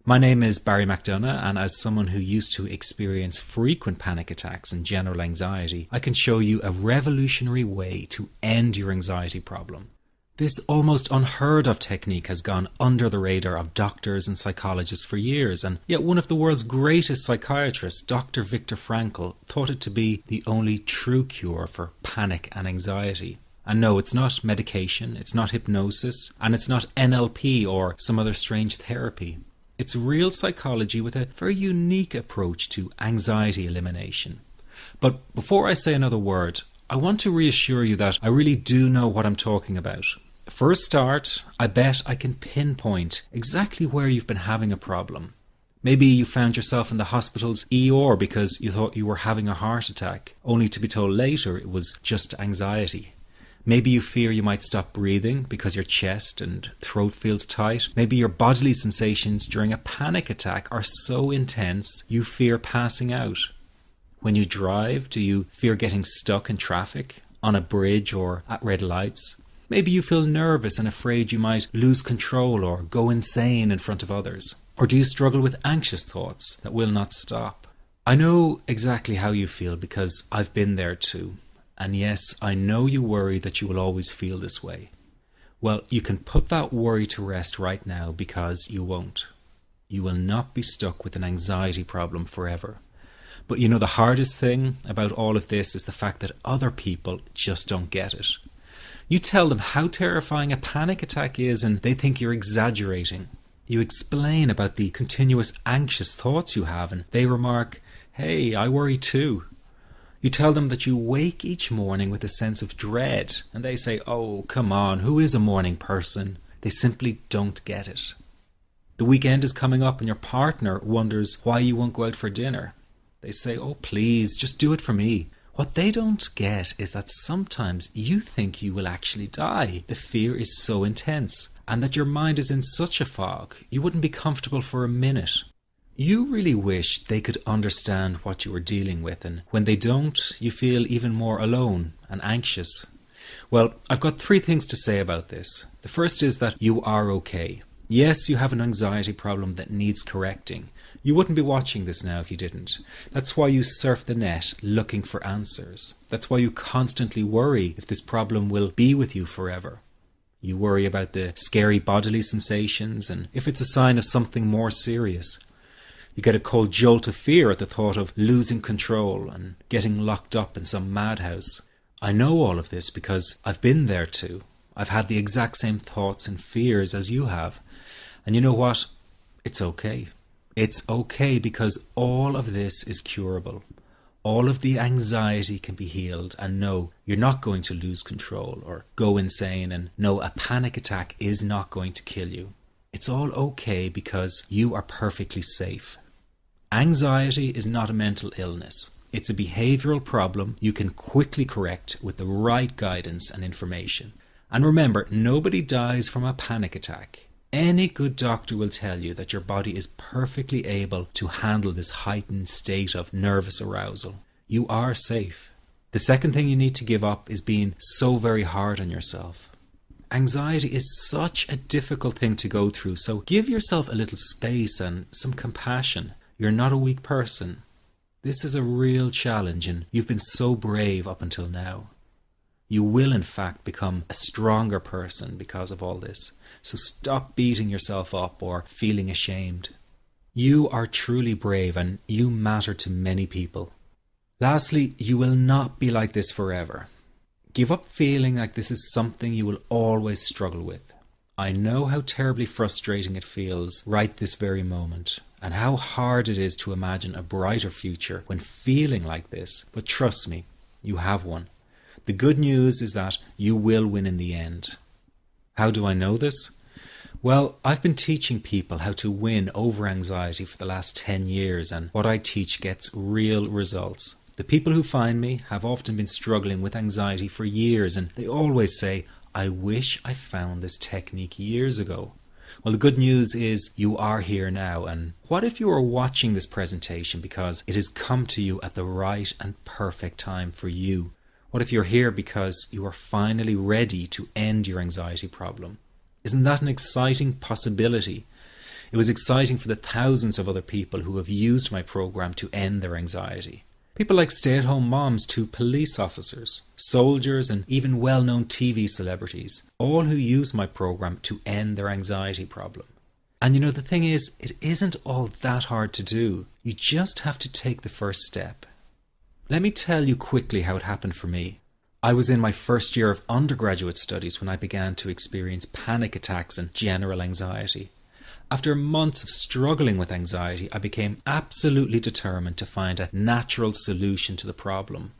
My name is Barry McDonough, and as someone who used to experience frequent panic attacks and general anxiety, I can show you a revolutionary way to end your anxiety problem. This almost unheard of technique has gone under the radar of doctors and psychologists for years, and yet one of the world's greatest psychiatrists, Dr. Viktor Frankl, thought it to be the only true cure for panic and anxiety. And no, it's not medication, it's not hypnosis, and it's not NLP or some other strange therapy. It's real psychology with a very unique approach to anxiety elimination. But before I say another word, I want to reassure you that I really do know what I'm talking about. For a start, I bet I can pinpoint exactly where you've been having a problem. Maybe you found yourself in the hospital's ER because you thought you were having a heart attack, only to be told later it was just anxiety. Maybe you fear you might stop breathing because your chest and throat feels tight. Maybe your bodily sensations during a panic attack are so intense you fear passing out. When you drive, do you fear getting stuck in traffic, on a bridge or at red lights? Maybe you feel nervous and afraid you might lose control or go insane in front of others. Or do you struggle with anxious thoughts that will not stop? I know exactly how you feel because I've been there too. And yes, I know you worry that you will always feel this way. Well, you can put that worry to rest right now because you won't. You will not be stuck with an anxiety problem forever. But you know, the hardest thing about all of this is the fact that other people just don't get it. You tell them how terrifying a panic attack is and they think you're exaggerating. You explain about the continuous anxious thoughts you have and they remark, "Hey, I worry too." You tell them that you wake each morning with a sense of dread, and they say, "Oh, come on, who is a morning person?" They simply don't get it. The weekend is coming up and your partner wonders why you won't go out for dinner. They say, "Oh, please, just do it for me." What they don't get is that sometimes you think you will actually die. The fear is so intense, and that your mind is in such a fog, you wouldn't be comfortable for a minute. You really wish they could understand what you are dealing with, and when they don't, you feel even more alone and anxious. Well, I've got 3 things to say about this. The first is that you are okay. Yes, you have an anxiety problem that needs correcting. You wouldn't be watching this now if you didn't. That's why you surf the net looking for answers. That's why you constantly worry if this problem will be with you forever. You worry about the scary bodily sensations and if it's a sign of something more serious. You get a cold jolt of fear at the thought of losing control and getting locked up in some madhouse. I know all of this because I've been there too. I've had the exact same thoughts and fears as you have. And you know what? It's okay. It's okay because all of this is curable. All of the anxiety can be healed, and no, you're not going to lose control or go insane, and no, a panic attack is not going to kill you. It's all okay because you are perfectly safe. Anxiety is not a mental illness. It's a behavioral problem you can quickly correct with the right guidance and information. And remember, nobody dies from a panic attack. Any good doctor will tell you that your body is perfectly able to handle this heightened state of nervous arousal. You are safe. The second thing you need to give up is being so very hard on yourself. Anxiety is such a difficult thing to go through, so give yourself a little space and some compassion. You're not a weak person. This is a real challenge and you've been so brave up until now. You will in fact become a stronger person because of all this. So stop beating yourself up or feeling ashamed. You are truly brave and you matter to many people. Lastly, you will not be like this forever. Give up feeling like this is something you will always struggle with. I know how terribly frustrating it feels right this very moment, and how hard it is to imagine a brighter future when feeling like this, but trust me, you have one. The good news is that you will win in the end. How do I know this? Well, I've been teaching people how to win over anxiety for the last 10 years, and what I teach gets real results. The people who find me have often been struggling with anxiety for years, and they always say, "I wish I found this technique years ago." Well, the good news is you are here now, and what if you are watching this presentation because it has come to you at the right and perfect time for you? What if you're here because you are finally ready to end your anxiety problem? Isn't that an exciting possibility? It was exciting for the thousands of other people who have used my program to end their anxiety. People like stay-at-home moms to police officers, soldiers, and even well-known TV celebrities, all who use my program to end their anxiety problem. And the thing is, it isn't all that hard to do. You just have to take the first step. Let me tell you quickly how it happened for me. I was in my first year of undergraduate studies when I began to experience panic attacks and general anxiety. After months of struggling with anxiety, I became absolutely determined to find a natural solution to the problem.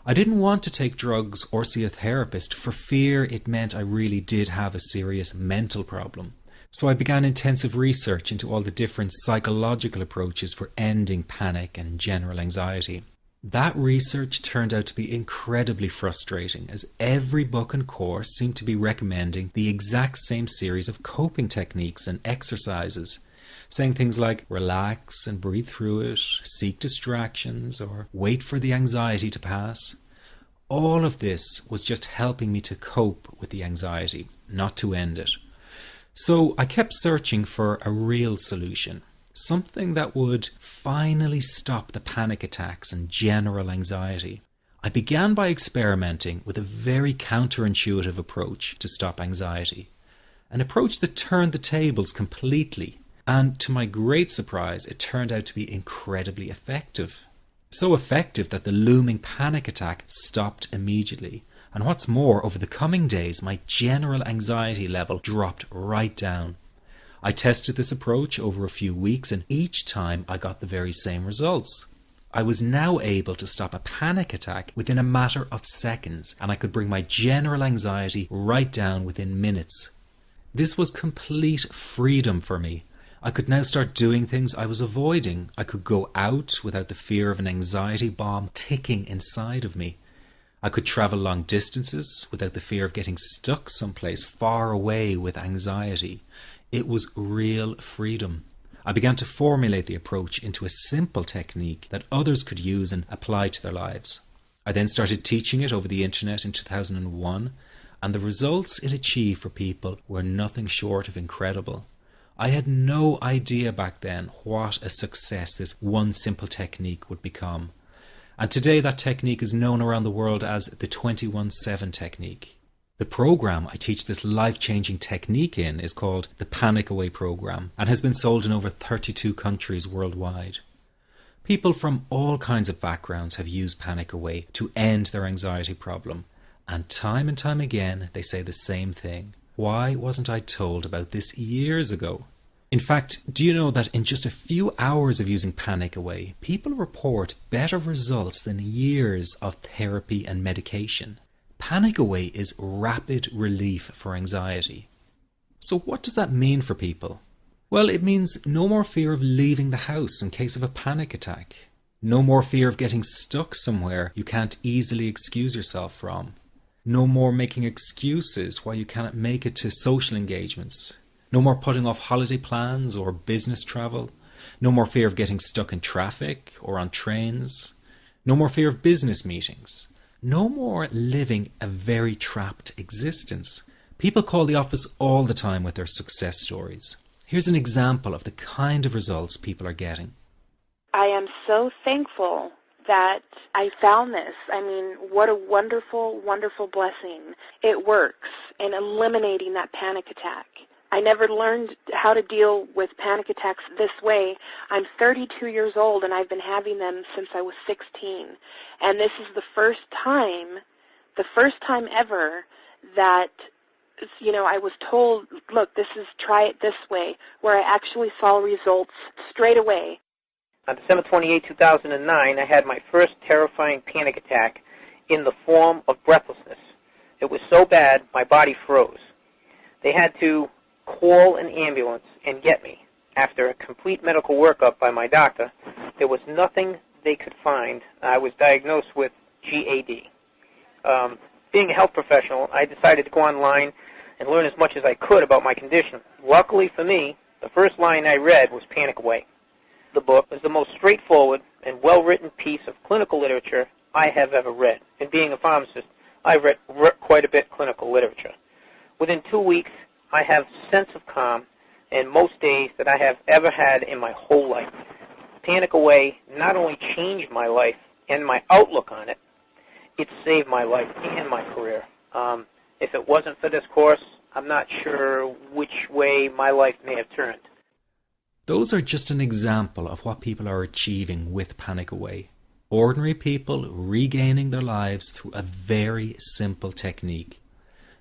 I didn't want to take drugs or see a therapist for fear it meant I really did have a serious mental problem. So I began intensive research into all the different psychological approaches for ending panic and general anxiety. That research turned out to be incredibly frustrating, as every book and course seemed to be recommending the exact same series of coping techniques and exercises, saying things like relax and breathe through it, seek distractions, or wait for the anxiety to pass. All of this was just helping me to cope with the anxiety, not to end it. So I kept searching for a real solution. Something that would finally stop the panic attacks and general anxiety. I began by experimenting with a very counterintuitive approach to stop anxiety. An approach that turned the tables completely, and to my great surprise, it turned out to be incredibly effective. So effective that the looming panic attack stopped immediately. And what's more, over the coming days, my general anxiety level dropped right down. I tested this approach over a few weeks, and each time I got the very same results. I was now able to stop a panic attack within a matter of seconds, and I could bring my general anxiety right down within minutes. This was complete freedom for me. I could now start doing things I was avoiding. I could go out without the fear of an anxiety bomb ticking inside of me. I could travel long distances without the fear of getting stuck someplace far away with anxiety. It was real freedom. I began to formulate the approach into a simple technique that others could use and apply to their lives. I then started teaching it over the internet in 2001, and the results it achieved for people were nothing short of incredible. I had no idea back then what a success this one simple technique would become. And today that technique is known around the world as the 21-7 technique. The program I teach this life-changing technique in is called the Panic Away program and has been sold in over 32 countries worldwide. People from all kinds of backgrounds have used Panic Away to end their anxiety problem, and time again they say the same thing. Why wasn't I told about this years ago? In fact, do you know that in just a few hours of using Panic Away, people report better results than years of therapy and medication? Panic Away is rapid relief for anxiety. So what does that mean for people? Well, it means no more fear of leaving the house in case of a panic attack. No more fear of getting stuck somewhere you can't easily excuse yourself from. No more making excuses why you cannot make it to social engagements. No more putting off holiday plans or business travel. No more fear of getting stuck in traffic or on trains. No more fear of business meetings. No more living a very trapped existence. People call the office all the time with their success stories. Here's an example of the kind of results people are getting. I am so thankful that I found this. I mean, what a wonderful, wonderful blessing. It works in eliminating that panic attack. I never learned how to deal with panic attacks this way. I'm 32 years old and I've been having them since I was 16. And this is the first time ever that, I was told, look, try it this way, where I actually saw results straight away. On December 28, 2009, I had my first terrifying panic attack in the form of breathlessness. It was so bad, my body froze. They had to call an ambulance and get me. After a complete medical workup by my doctor, there was nothing they could find. I was diagnosed with GAD. Being a health professional, I decided to go online and learn as much as I could about my condition. Luckily for me, the first line I read was Panic Away. The book was the most straightforward and well-written piece of clinical literature I have ever read. And being a pharmacist, I've read quite a bit of clinical literature. Within 2 weeks, I have a sense of calm and most days that I have ever had in my whole life. Panic Away not only changed my life and my outlook on it, it saved my life and my career. If it wasn't for this course, I'm not sure which way my life may have turned. Those are just an example of what people are achieving with Panic Away. Ordinary people regaining their lives through a very simple technique.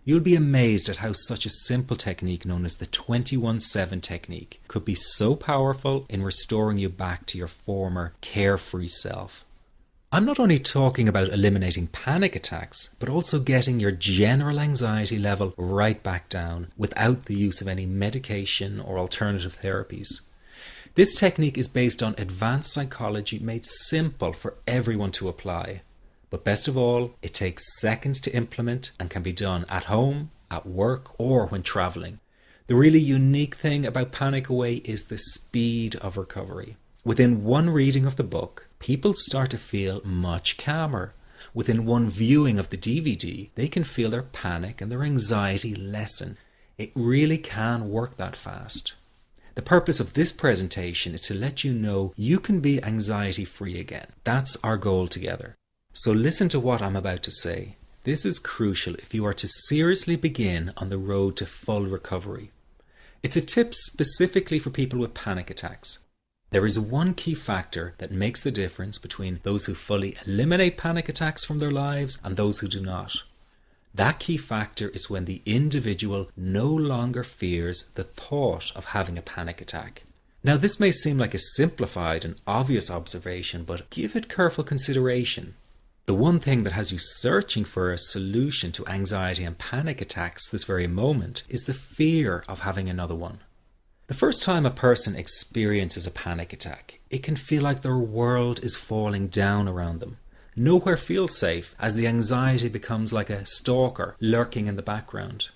You'll be amazed at how such a simple technique known as the 21-7 technique could be so powerful in restoring you back to your former carefree self. I'm not only talking about eliminating panic attacks, but also getting your general anxiety level right back down without the use of any medication or alternative therapies. This technique is based on advanced psychology made simple for everyone to apply. But best of all, it takes seconds to implement and can be done at home, at work, or when traveling. The really unique thing about Panic Away is the speed of recovery. Within one reading of the book, people start to feel much calmer. Within one viewing of the DVD, they can feel their panic and their anxiety lessen. It really can work that fast. The purpose of this presentation is to let you know you can be anxiety-free again. That's our goal together. So listen to what I'm about to say. This is crucial if you are to seriously begin on the road to full recovery. It's a tip specifically for people with panic attacks. There is one key factor that makes the difference between those who fully eliminate panic attacks from their lives and those who do not. That key factor is when the individual no longer fears the thought of having a panic attack. Now, this may seem like a simplified and obvious observation, but give it careful consideration. The one thing that has you searching for a solution to anxiety and panic attacks this very moment is the fear of having another one. The first time a person experiences a panic attack, it can feel like their world is falling down around them. Nowhere feels safe as the anxiety becomes like a stalker lurking in the background.